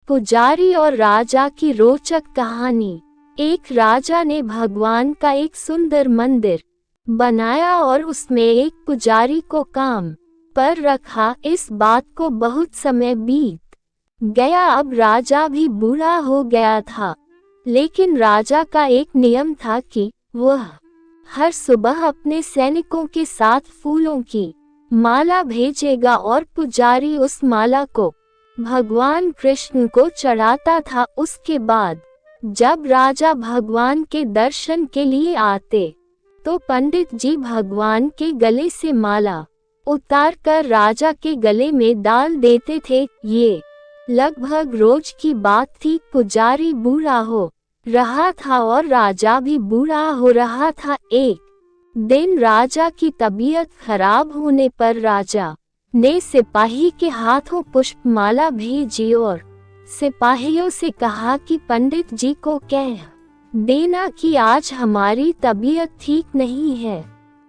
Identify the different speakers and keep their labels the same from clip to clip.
Speaker 1: पुजारी और राजा की रोचक कहानी। एक राजा ने भगवान का एक सुंदर मंदिर बनाया और उसमें एक पुजारी को काम पर रखा। इस बात को बहुत समय बीत गया। अब राजा भी बूढ़ा हो गया था, लेकिन राजा का एक नियम था कि वह हर सुबह अपने सैनिकों के साथ फूलों की माला भेजेगा और पुजारी उस माला को भगवान कृष्ण को चढ़ाता था। उसके बाद जब राजा भगवान के दर्शन के लिए आते तो पंडित जी भगवान के गले से माला उतारकर राजा के गले में डाल देते थे। ये लगभग रोज की बात थी। पुजारी बूढ़ा हो रहा था और राजा भी बूढ़ा हो रहा था। एक दिन राजा की तबीयत खराब होने पर राजा ने सिपाही के हाथों पुष्पमाला भेजी और सिपाहियों से कहा कि पंडित जी को कह देना कि आज हमारी तबीयत ठीक नहीं है,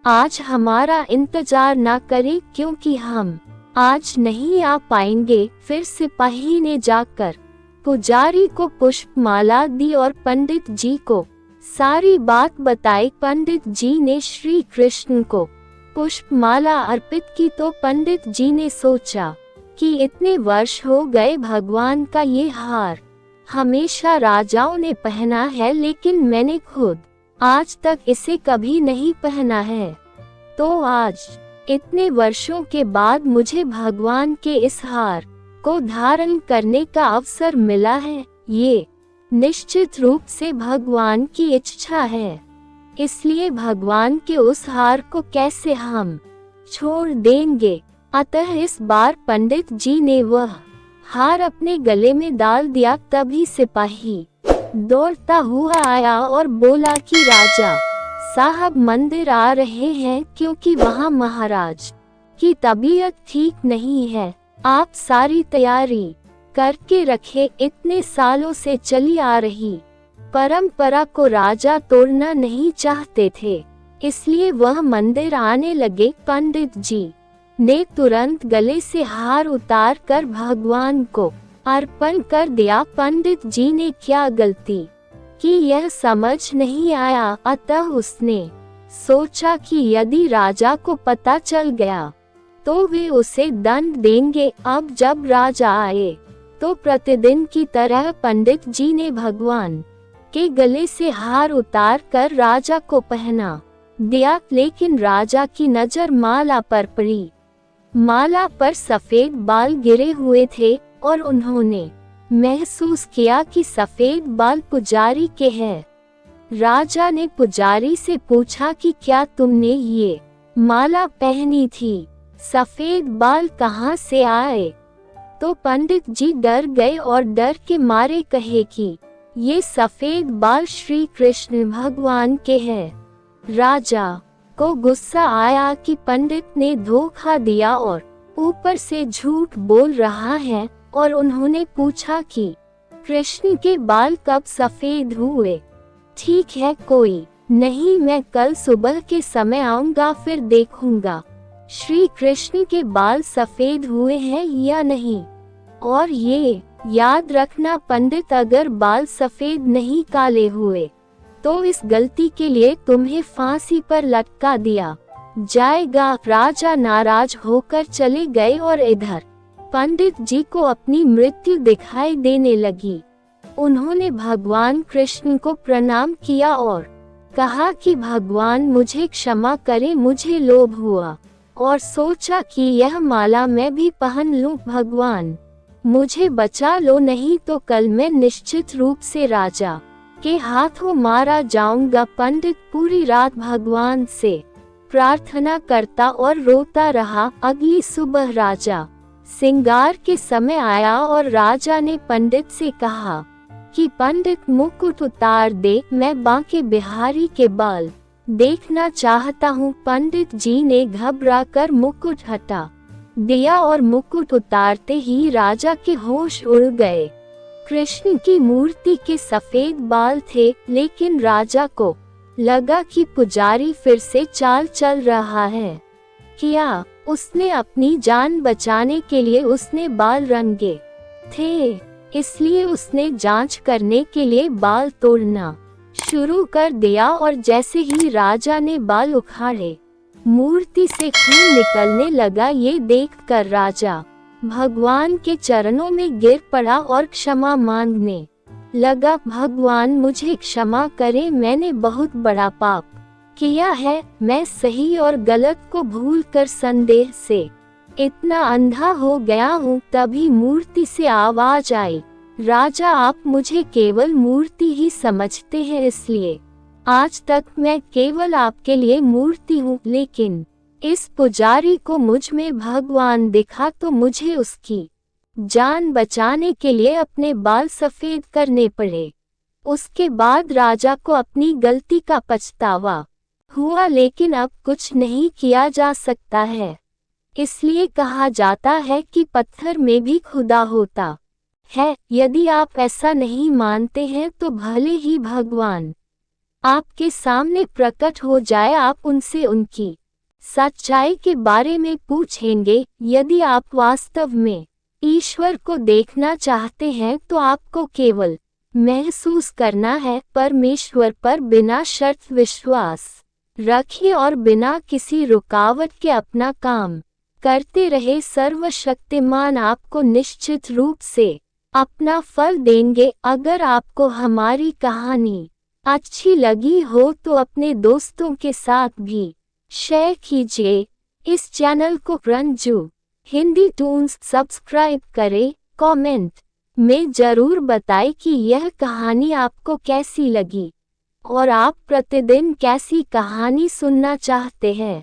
Speaker 1: आज हमारा इंतजार न करें क्योंकि हम आज नहीं आ पाएंगे। फिर सिपाही ने जाकर पुजारी को पुष्पमाला दी और पंडित जी को सारी बात बताई। पंडित जी ने श्री कृष्ण को पुष्पमाला अर्पित की तो पंडित जी ने सोचा कि इतने वर्ष हो गए भगवान का ये हार हमेशा राजाओं ने पहना है, लेकिन मैंने खुद आज तक इसे कभी नहीं पहना है। तो आज इतने वर्षों के बाद मुझे भगवान के इस हार को धारण करने का अवसर मिला है। ये निश्चित रूप से भगवान की इच्छा है, इसलिए भगवान के उस हार को कैसे हम छोड़ देंगे। अतः इस बार पंडित जी ने वह हार अपने गले में डाल दिया। तभी सिपाही दौड़ता हुआ आया और बोला कि राजा साहब मंदिर आ रहे हैं क्योंकि वहाँ महाराज की तबीयत ठीक नहीं है। आप सारी तैयारी करके रखे। इतने सालों से चली आ रही परंपरा को राजा तोड़ना नहीं चाहते थे, इसलिए वह मंदिर आने लगे। पंडित जी ने तुरंत गले से हार उतार कर भगवान को अर्पण कर दिया। पंडित जी ने क्या गलती की यह समझ नहीं आया। अतः उसने सोचा कि यदि राजा को पता चल गया तो वे उसे दंड देंगे। अब जब राजा आए तो प्रतिदिन की तरह पंडित जी ने भगवान के गले से हार उतार कर राजा को पहना दिया, लेकिन राजा की नजर माला पर पड़ी। माला पर सफेद बाल गिरे हुए थे और उन्होंने महसूस किया कि सफेद बाल पुजारी के हैं। राजा ने पुजारी से पूछा कि क्या तुमने ये माला पहनी थी? सफेद बाल कहाँ से आए? तो पंडित जी डर गए और डर के मारे कहे कि ये सफेद बाल श्री कृष्ण भगवान के हैं। राजा को गुस्सा आया कि पंडित ने धोखा दिया और ऊपर से झूठ बोल रहा है, और उन्होंने पूछा कि कृष्ण के बाल कब सफेद हुए? ठीक है, कोई नहीं, मैं कल सुबह के समय आऊंगा, फिर देखूंगा श्री कृष्ण के बाल सफेद हुए हैं या नहीं। और ये याद रखना पंडित, अगर बाल सफेद नहीं काले हुए तो इस गलती के लिए तुम्हें फांसी पर लटका दिया जाएगा। राजा नाराज होकर चले गए और इधर पंडित जी को अपनी मृत्यु दिखाई देने लगी। उन्होंने भगवान कृष्ण को प्रणाम किया और कहा कि भगवान मुझे क्षमा करें, मुझे लोभ हुआ और सोचा कि यह माला मैं भी पहन लूं। भगवान मुझे बचा लो, नहीं तो कल मैं निश्चित रूप से राजा के हाथों मारा जाऊंगा। पंडित पूरी रात भगवान से प्रार्थना करता और रोता रहा। अगली सुबह राजा श्रृंगार के समय आया और राजा ने पंडित से कहा कि पंडित मुकुट उतार दे, मैं बांके बिहारी के बाल देखना चाहता हूँ। पंडित जी ने घबराकर मुकुट हटा दिया और मुकुट उतारते ही राजा के होश उड़ गए। कृष्ण की मूर्ति के सफेद बाल थे, लेकिन राजा को लगा कि पुजारी फिर से चाल चल रहा है। क्या उसने अपनी जान बचाने के लिए उसने बाल रंगे थे? इसलिए उसने जांच करने के लिए बाल तोड़ना शुरू कर दिया और जैसे ही राजा ने बाल उखाड़े मूर्ति से खून निकलने लगा। ये देखकर राजा भगवान के चरणों में गिर पड़ा और क्षमा मांगने लगा। भगवान मुझे क्षमा करें, मैंने बहुत बड़ा पाप किया है। मैं सही और गलत को भूलकर संदेह से इतना अंधा हो गया हूँ। तभी मूर्ति से आवाज आई, राजा आप मुझे केवल मूर्ति ही समझते हैं, इसलिए आज तक मैं केवल आपके लिए मूर्ति हूँ। लेकिन इस पुजारी को मुझ में भगवान दिखा तो मुझे उसकी जान बचाने के लिए अपने बाल सफेद करने पड़े। उसके बाद राजा को अपनी गलती का पछतावा हुआ, लेकिन अब कुछ नहीं किया जा सकता है। इसलिए कहा जाता है कि पत्थर में भी खुदा होता है। यदि आप ऐसा नहीं मानते हैं तो भले ही भगवान आपके सामने प्रकट हो जाए, आप उनसे उनकी सच्चाई के बारे में पूछेंगे। यदि आप वास्तव में ईश्वर को देखना चाहते हैं तो आपको केवल महसूस करना है। परमेश्वर पर बिना शर्त विश्वास रखिए और बिना किसी रुकावट के अपना काम करते रहे। सर्वशक्तिमान आपको निश्चित रूप से अपना फल देंगे। अगर आपको हमारी कहानी अच्छी लगी हो तो अपने दोस्तों के साथ भी शेयर कीजिए। इस चैनल को रंजू हिंदी टून्स सब्सक्राइब करें। कमेंट में जरूर बताएं कि यह कहानी आपको कैसी लगी और आप प्रतिदिन कैसी कहानी सुनना चाहते हैं।